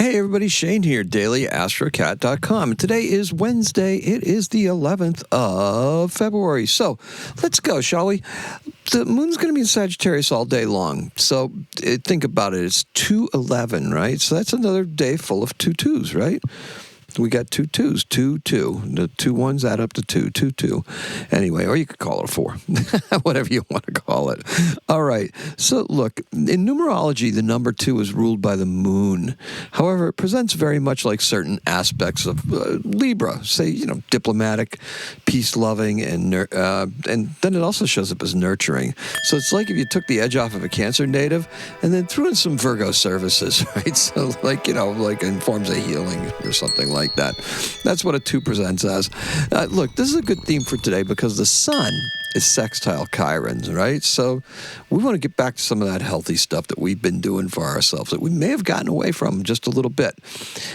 Hey everybody, Shane here, daily-astrocat.com. Today is Wednesday. It is the 11th of February. So let's go, shall we? The moon's going to be in Sagittarius all day long. So think about it. It's 2/11, right? So that's another day full of 2/2s, right? We got 2/2s, 2/2. The 2 1s add up to 2, 2/2. Anyway, or you could call it a 4, whatever you want to call it. All right. So look, in numerology, the number 2 is ruled by the moon. However, it presents very much like certain aspects of Libra, say, diplomatic, peace-loving, and then it also shows up as nurturing. So it's like if you took the edge off of a Cancer native and then threw in some Virgo services, right? So like in forms of healing or something like that. That's what a 2 presents as. Look, this is a good theme for today because the sun is sextile Chiron, right? So we want to get back to some of that healthy stuff that we've been doing for ourselves that we may have gotten away from just a little bit.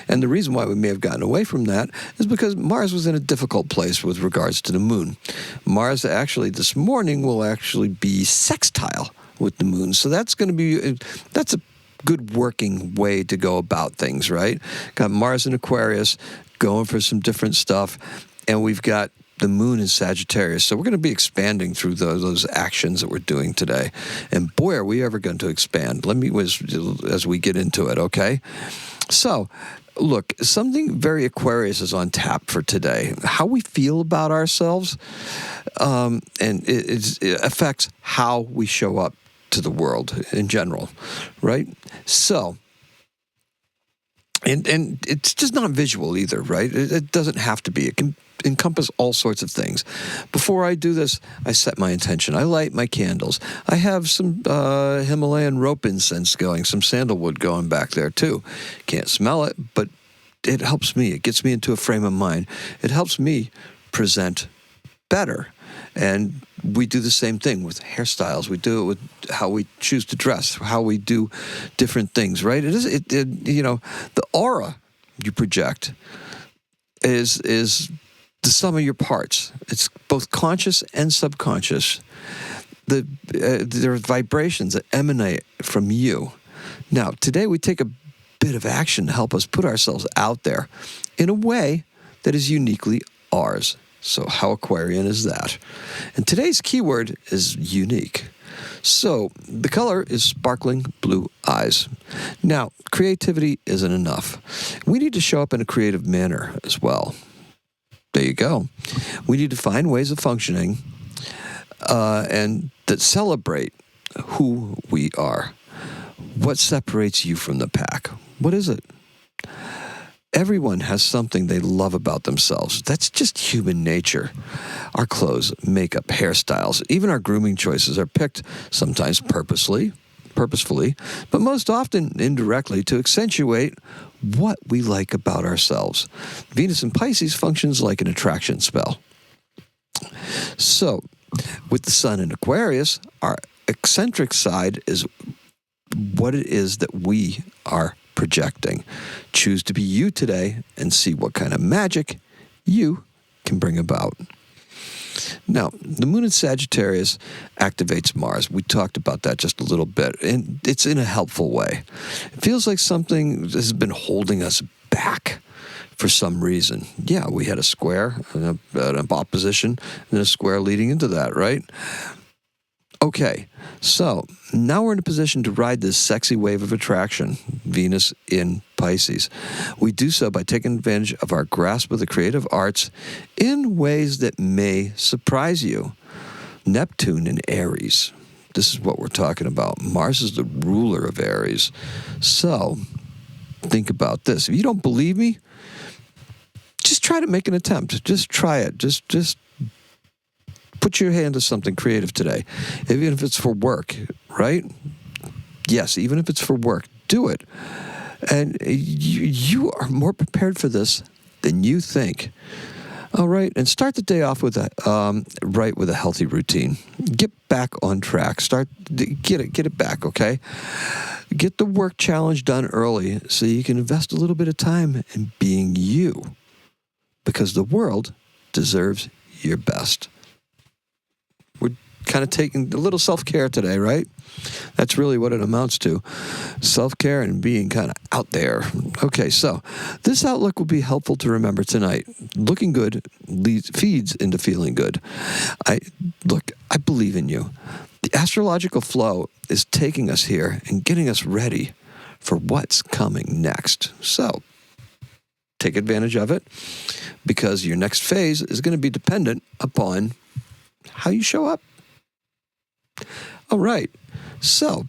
And the reason why we may have gotten away from that is because Mars was in a difficult place with regards to the moon. Mars actually this morning will actually be sextile with the moon. So that's a good working way to go about things, right? Got Mars in Aquarius going for some different stuff, and we've got the moon in Sagittarius. So we're going to be expanding through those actions that we're doing today. And boy, are we ever going to expand. As we get into it, okay? So, look, something very Aquarius is on tap for today. How we feel about ourselves, and it affects how we show up to the world in general, right? So, and it's just not visual either, right? It doesn't have to be. It can encompass all sorts of things. Before I do this, I set my intention. I light my candles. I have some Himalayan rope incense going, some sandalwood going back there too. Can't smell it, but it helps me. It gets me into a frame of mind. It helps me present better. And we do the same thing with hairstyles. We do it with how we choose to dress, how we do different things, right? The aura you project is the sum of your parts. It's both conscious and subconscious. There are vibrations that emanate from you. Now, today we take a bit of action to help us put ourselves out there in a way that is uniquely ours. So how Aquarian is that? And today's keyword is unique. So the color is sparkling blue eyes. Now, creativity isn't enough. We need to show up in a creative manner as well. There you go. We need to find ways of functioning and that celebrate who we are. What separates you from the pack? What is it? Everyone has something they love about themselves. That's just human nature. Our clothes, makeup, hairstyles, even our grooming choices are picked sometimes purposefully, but most often indirectly to accentuate what we like about ourselves. Venus in Pisces functions like an attraction spell. So, with the sun in Aquarius, our eccentric side is what it is that we are projecting. Choose to be you today and see what kind of magic you can bring about. Now, the moon in Sagittarius activates Mars. We talked about that just a little bit, and it's in a helpful way. It feels like something has been holding us back for some reason. Yeah, we had a square, an opposition, and a square leading into that, right? Okay, so now we're in a position to ride this sexy wave of attraction, Venus in Pisces. We do so by taking advantage of our grasp of the creative arts in ways that may surprise you. Neptune in Aries. This is what we're talking about. Mars is the ruler of Aries. So, think about this. If you don't believe me, just try to make an attempt. Just try it. Just put your hand to something creative today, even if it's for work, right? Yes, even if it's for work, do it. And you are more prepared for this than you think. All right, and start the day off with a healthy routine. Get back on track. Get it back, okay? Get the work challenge done early so you can invest a little bit of time in being you, because the world deserves your best. We're kind of taking a little self-care today, right? That's really what it amounts to. Self-care and being kind of out there. Okay, so this outlook will be helpful to remember tonight. Looking good feeds into feeling good. I believe in you. The astrological flow is taking us here and getting us ready for what's coming next. So take advantage of it, because your next phase is going to be dependent upon how you show up. All right. So,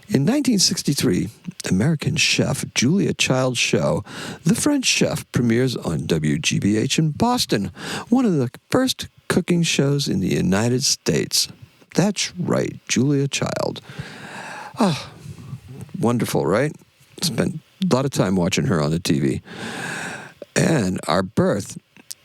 in 1963, American chef Julia Child's show, The French Chef, premieres on WGBH in Boston, one of the first cooking shows in the United States. That's right, Julia Child. Ah, wonderful, right? Spent a lot of time watching her on the TV. And our birth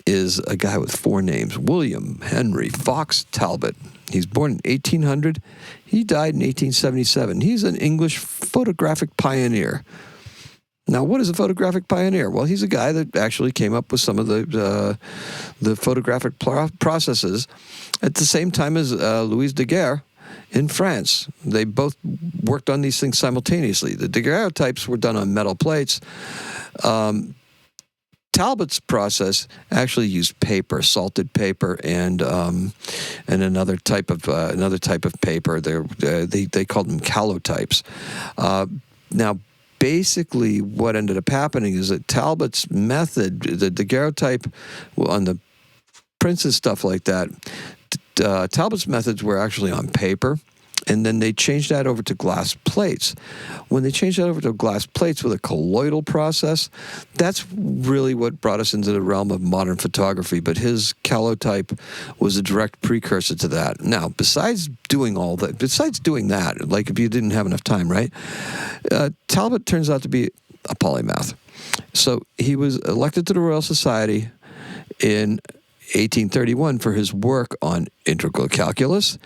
is a guy with 4 names, William Henry Fox Talbot. He's born in 1800. He died in 1877. He's an English photographic pioneer. Now, what is a photographic pioneer? Well, he's a guy that actually came up with some of the photographic processes at the same time as Louis Daguerre in France. They both worked on these things simultaneously. The daguerreotypes were done on metal plates. Talbot's process actually used paper, salted paper, and another type of paper. They called them calotypes. Now, basically, what ended up happening is that Talbot's method, the daguerreotype on the prints and stuff like that, Talbot's methods were actually on paper. And then they changed that over to glass plates. When they changed that over to glass plates with a colloidal process, that's really what brought us into the realm of modern photography. But his calotype was a direct precursor to that. Now, besides doing that, like if you didn't have enough time, right? Talbot turns out to be a polymath. So he was elected to the Royal Society in 1831 for his work on integral calculus,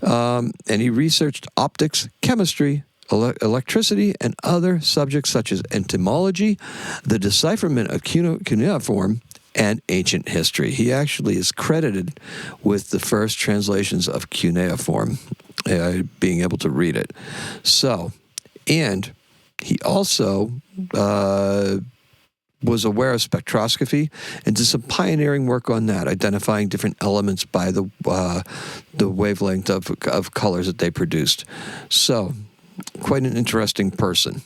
and he researched optics, chemistry, electricity, and other subjects such as entomology, the decipherment of cuneiform, and ancient history. He actually is credited with the first translations of cuneiform, being able to read it. So, and he also was aware of spectroscopy and did some pioneering work on that, identifying different elements by the wavelength of colors that they produced. So, quite an interesting person.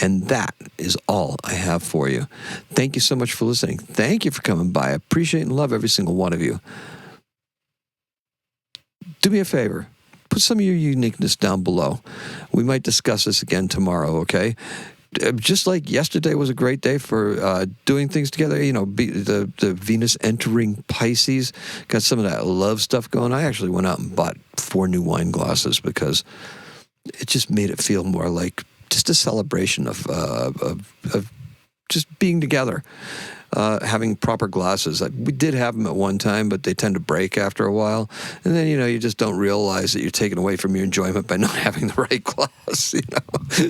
And that is all I have for you. Thank you so much for listening. Thank you for coming by. I appreciate and love every single one of you. Do me a favor. Put some of your uniqueness down below. We might discuss this again tomorrow, okay? Just like yesterday was a great day for doing things together, the Venus entering Pisces, got some of that love stuff going. I actually went out and bought 4 new wine glasses because it just made it feel more like just a celebration of just being together, having proper glasses. We did have them at one time, but they tend to break after a while. And then, you just don't realize that you're taking away from your enjoyment by not having the right glass,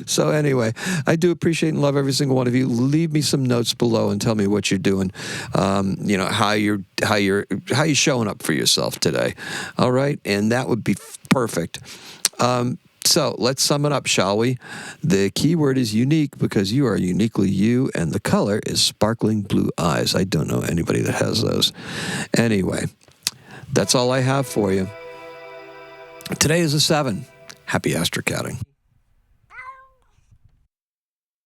So anyway, I do appreciate and love every single one of you. Leave me some notes below and tell me what you're doing, how you're showing up for yourself today. All right? And that would be perfect. So let's sum it up, shall we? The key word is unique because you are uniquely you, and the color is sparkling blue eyes. I don't know anybody that has those. Anyway, that's all I have for you. Today is a 7. Happy astrocatting.